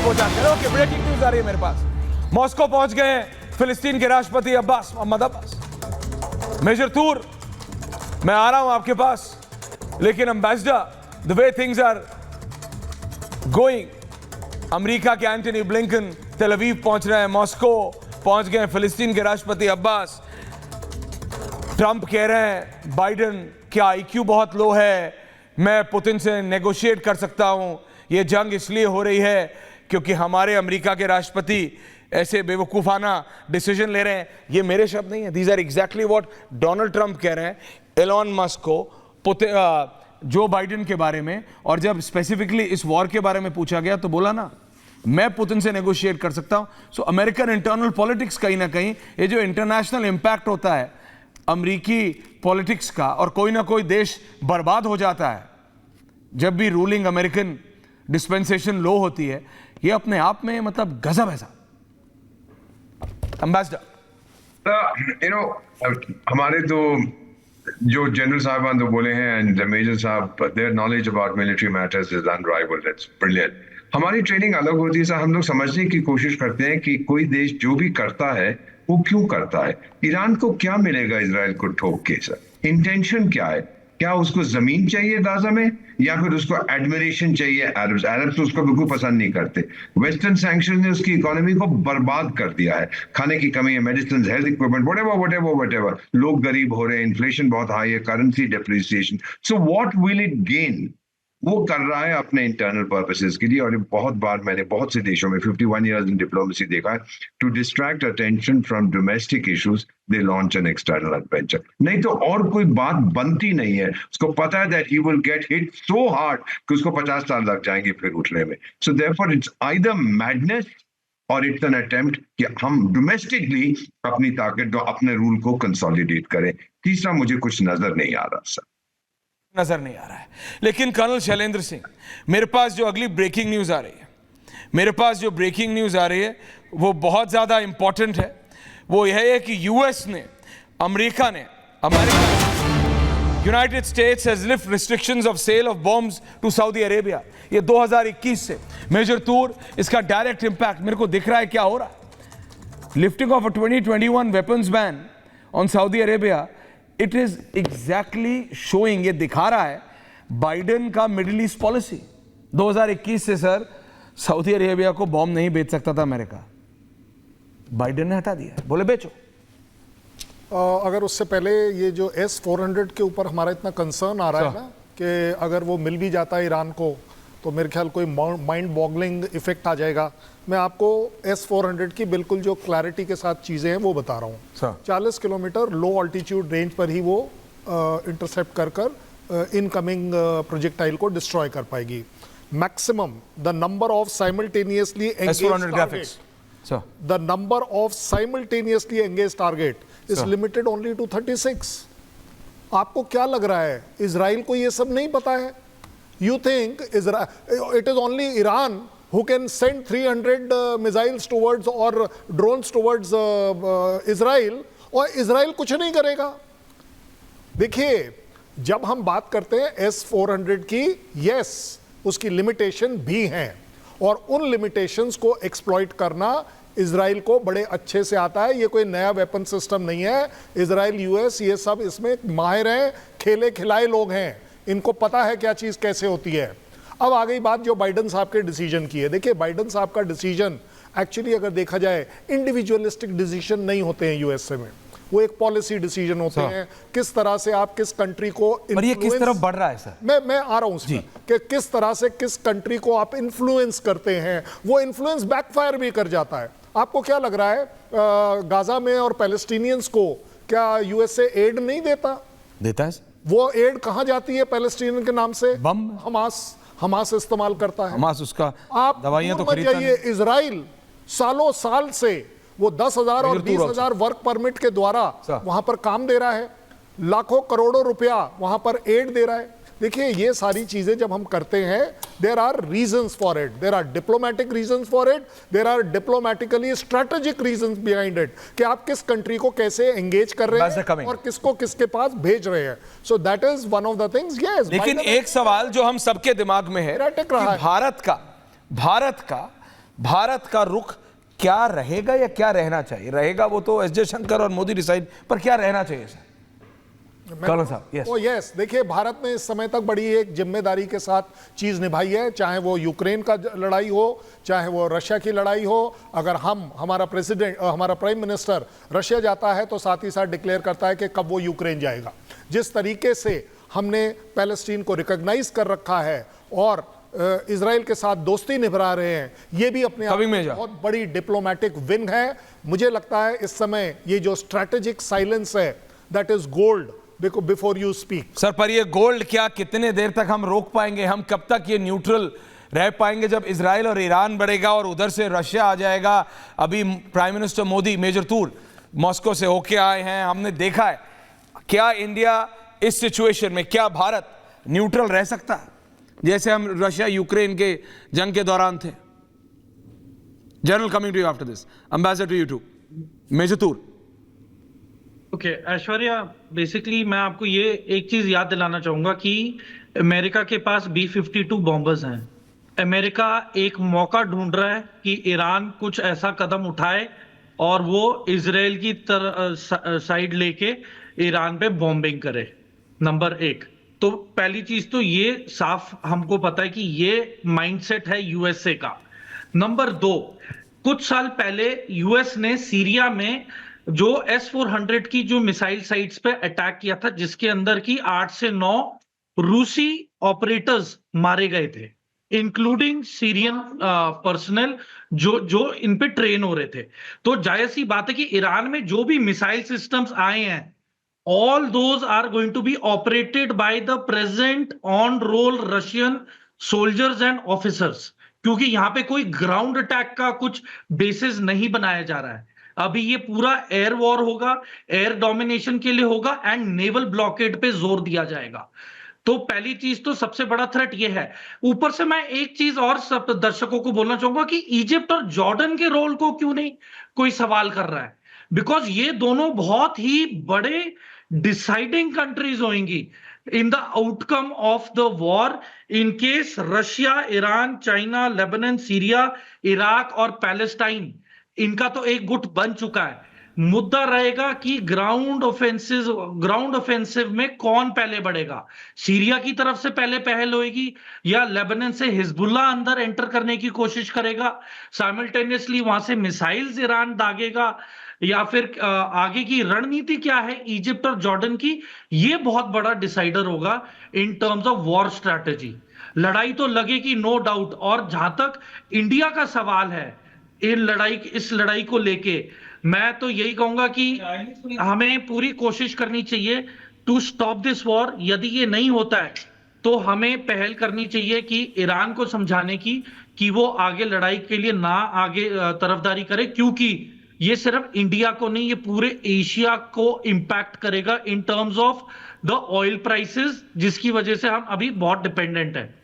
पहुंचाते हैं। Okay, breaking news आ रही है मेरे पास। मॉस्को पहुंच गए हैं फिलिस्तीन के राष्ट्रपति Abbas Mohammad Abbas. Major Toor, मैं आ रहा हूं आपके पास, लेकिन ambassador, the way things are going, America के एंटनी ब्लिंकन तेल अवीव पहुंच रहे हैं, मॉस्को पहुंच गए फिलिस्तीन के राष्ट्रपति अब्बास। ट्रंप कह रहे हैं बाइडेन क्या आईक्यू बहुत लो है, मैं पुतिन से नेगोशिएट कर सकता हूं, यह जंग इसलिए हो रही है क्योंकि हमारे अमेरिका के राष्ट्रपति ऐसे बेवकूफाना डिसीजन ले रहे हैं। ये मेरे शब्द नहीं है, these are exactly what Donald Trump कह रहे हैं एलोन मस्क को जो बाइडेन के बारे में। और जब स्पेसिफिकली इस वॉर के बारे में पूछा गया तो बोला ना मैं पुतिन से नेगोशिएट कर सकता हूं। सो अमेरिकन इंटरनल पॉलिटिक्स कहीं ना कहीं, ये जो इंटरनेशनल इंपैक्ट होता है अमेरिकी पॉलिटिक्स का, और कोई ना कोई देश बर्बाद हो जाता है जब भी रूलिंग अमेरिकन डिस्पेंसेशन लो होती है, ये अपने आप में मतलब गजब है साहब। एम्बेसडर, हमारे तो जो जनरल साहबान तो बोले हैं एंड मेजर साहब, their knowledge about military matters is unrivalled, it's brilliant. हमारी ट्रेनिंग अलग होती है सर, हम लोग समझने की कोशिश करते हैं कि कोई देश जो भी करता है वो क्यों करता है। ईरान को क्या मिलेगा इजराइल को ठोक के सर? इंटेंशन क्या है? क्या उसको जमीन चाहिए गाजा में, या फिर उसको एडमिरेशन चाहिए अरब्स? अरब तो उसको बिल्कुल पसंद नहीं करते। वेस्टर्न सैंक्शन ने उसकी इकोनॉमी को बर्बाद कर दिया है। खाने की कमी है, मेडिसिन, हेल्थ इक्विपमेंट, व्हाटएवर। लोग गरीब हो रहे हैं, इन्फ्लेशन बहुत हाई है, currency depreciation. So what will it gain? वो कर रहा है अपने इंटरनल पर्पसेस के लिए। और ये बहुत बार मैंने बहुत से देशों में 51 इयर्स इन डिप्लोमेसी देखा है, to distract attention from domestic issues they launch an external adventure. नहीं तो और कोई बात बनती नहीं है। उसको पता है that he will get hit so hard कि उसको 50 साल लग जाएंगे फिर उठने में। So therefore it's either madness और इट्स एन अटेम्प्ट कि हम डोमेस्टिकली अपनी ताकत, अपने रूल को कंसोलिडेट करें। तीसरा मुझे कुछ नजर नहीं आ रहा सर, नजर नहीं आ रहा है। लेकिन कर्नल शैलेंद्र सिंह, मेरे पास जो अगली ब्रेकिंग न्यूज आ रही है, वो बहुत ज्यादा इंपॉर्टेंट है। वो यह है कि यूएस ने, America United States has lift restrictions of sale of bombs to Saudi Arabia. ये 2021 से मेजर तूर, इसका डायरेक्ट इंपैक्ट मेरे को दिख रहा है क्या हो रहा है। Lifting of a 2021 weapons ban on Saudi Arabia, it is exactly showing, ये दिखा रहा है बाइडेन का मिडिल ईस्ट पॉलिसी। 2021 से सर सऊदी अरेबिया को बॉम्ब नहीं बेच सकता था अमेरिका, बाइडेन ने हटा दिया, बोले बेचो। अगर उससे पहले ये जो S-400 के ऊपर हमारा इतना कंसर्न आ रहा है ना कि अगर वो मिल भी जाता है ईरान को तो मेरे ख्याल कोई माइंड बॉगलिंग इफेक्ट आ जाएगा। मैं आपको S-400 की बिल्कुल जो क्लैरिटी के साथ चीज़ें हैं वो बता रहा हूँ। 40 किलोमीटर लो ऑल्टीट्यूड रेंज पर ही वो इंटरसेप्ट कर इनकमिंग प्रोजेक्टाइल को डिस्ट्रॉय कर पाएगी। Maximum the number of simultaneously engage target is limited only to 36। आपको क्या लग रहा है इजराइल को ये सब नहीं पता है? You think it is only Iran who can send 300 missiles towards or drones towards Israel, और इजराइल कुछ नहीं करेगा? देखिए, जब हम बात करते हैं S-400 की, यस उसकी लिमिटेशन भी हैं, और उन लिमिटेशंस को एक्सप्लॉइट करना इजराइल को बड़े अच्छे से आता है। ये कोई नया वेपन सिस्टम नहीं है। इजराइल, यूएस, ये सब इसमें माहिर हैं, खेले खिलाए लोग हैं, इनको पता है क्या चीज़ कैसे होती है। अब आ गई बात जो बाइडेन साहब के डिसीजन की है। देखिए, बाइडेन साहब का डिसीजन एक्चुअली अगर देखा जाए इंडिविजुअलिस्टिक डिसीजन नहीं होते हैं यूएसए में, वो एक पॉलिसी डिसीजन होते हैं। किस तरह से आप किस कंट्री को, पर ये किस तरफ बढ़ रहा है सर? मैं आ रहा हूं उसमें कि किस तरह से किस कंट्री को आप इन्फ्लुएंस करते हैं, वो इन्फ्लुएंस बैकफायर भी कर जाता है। आपको क्या लग रहा है गाजा में और पैलेस्टीनियंस को क्या यूएसए एड नहीं देता है? वो एड कहां जाती है पैलेस्टीनियन के नाम से? बम हमास इस्तेमाल करता है। हमास उसका आप दवाइयां तो खरीदता है। इजराइल सालों साल से वो 10,000 और 20,000 वर्क परमिट के द्वारा वहां पर काम दे रहा है, लाखों करोड़ों रुपया वहां पर एड दे रहा है। देखिए, ये सारी चीजें जब हम करते हैं, there are reasons for it, there are diplomatic reasons for it, there are diplomatically strategic reasons behind it, कि आप किस कंट्री को कैसे एंगेज कर रहे हैं और किसको किसके पास भेज रहे हैं। So that is one of the things. Yes, लेकिन एक सवाल जो हम सबके दिमाग में है कि भारत का भारत का रुख क्या रहेगा या क्या रहना चाहिए? रहेगा वो तो एस जयशंकर और मोदी डिसाइड, पर क्या रहना चाहिए सर? कर्नल साहब, यस। यस, देखिए भारत ने इस समय तक बड़ी एक जिम्मेदारी के साथ चीज निभाई है, चाहे वो यूक्रेन का लड़ाई हो, चाहे वो रशिया की लड़ाई हो। अगर हमारा प्राइम मिनिस्टर रशिया जाता है तो साथ ही साथ डिक्लेयर करता है कि कब वो यूक्रेन जाएगा। जिस तरीके से हमने पैलेस्टीन को रिकॉग्नाइज कर रखा है और इजराइल के साथ दोस्ती निभा रहे हैं, ये भी अपने आप में बहुत बड़ी डिप्लोमेटिक विन है। मुझे लगता है इस समय ये जो स्ट्रैटेजिक साइलेंस है, that is gold before you speak. Sir, पर ये गोल्ड क्या कितने देर तक हम रोक पाएंगे? हम कब तक ये न्यूट्रल रह पाएंगे जब इजराइल और ईरान बढ़ेगा और उधर से रशिया आ जाएगा? अभी prime minister Modi major Toor Moscow से होके आए हैं, हमने देखा है। क्या इंडिया इस सिचुएशन में, क्या भारत न्यूट्रल रह सकता है जैसे हम रशिया यूक्रेन के जंग के दौरान थे? General, coming to you after this, ambassador to you to major Toor. Okay Aishwarya, basically मैं आपको ये एक चीज याद दिलाना चाहूंगा कि अमेरिका के पास B-52 बॉम्बर्स हैं। अमेरिका एक मौका ढूंढ रहा है कि ईरान कुछ ऐसा कदम उठाए और वो इजराइल की साइड लेके ईरान पे बॉम्बिंग करे। नंबर एक, तो पहली चीज तो ये साफ हमको पता है कि ये माइंडसेट है यूएसए का। नंबर दो, कुछ साल पहले यूएस ने सीरिया में जो S-400 की जो मिसाइल साइट्स पे अटैक किया था, जिसके अंदर की 8 से 9 रूसी ऑपरेटर्स मारे गए थे, इंक्लूडिंग सीरियन पर्सनल जो इन पे ट्रेन हो रहे थे। तो जाहिर सी बात है कि ईरान में जो भी मिसाइल सिस्टम्स आए हैं, all those are going to be operated by the present on roll Russian soldiers and officers, क्योंकि यहां पे कोई ग्राउंड अटैक का कुछ बेसिस नहीं बनाया जा रहा है। अभी ये पूरा एयर वॉर होगा, एयर डोमिनेशन के लिए होगा एंड नेवल ब्लॉकेड पे जोर दिया जाएगा। तो पहली चीज तो सबसे बड़ा थ्रेट ये है। ऊपर से मैं एक चीज और सब दर्शकों को बोलना चाहूंगा कि इजिप्ट और जॉर्डन के रोल को क्यों नहीं कोई सवाल कर रहा है, बिकॉज ये दोनों बहुत ही बड़े डिसाइडिंग कंट्रीज होंगी in the outcome of the war in case Russia, Iran, China, Lebanon, Syria, Iraq और पैलेस्टाइन, इनका तो एक गुट बन चुका है। मुद्दा रहेगा कि ग्राउंड ऑफेंसिव में कौन पहले बढ़ेगा? सीरिया की तरफ से पहले पहल होगी या लेबनान से हिजबुल्लाह अंदर एंटर करने की कोशिश करेगा? साइमल्टेनियसली वहां से मिसाइल्स ईरान दागेगा या फिर आगे की रणनीति क्या है इजिप्ट और जॉर्डन की? ये बहुत बड़ा डिसाइडर होगा in terms of war strategy. लड़ाई तो लगेगी नो डाउट। और जहां तक इंडिया का सवाल है इस लड़ाई को लेके, मैं तो यही कहूंगा कि हमें पूरी कोशिश करनी चाहिए टू स्टॉप दिस वॉर। यदि ये नहीं होता है तो हमें पहल करनी चाहिए कि ईरान को समझाने की कि वो आगे लड़ाई के लिए ना आगे तरफदारी करे, क्योंकि ये सिर्फ इंडिया को नहीं, ये पूरे एशिया को इंपैक्ट करेगा in terms of the oil prices, जिसकी वजह से हम अभी बहुत डिपेंडेंट है।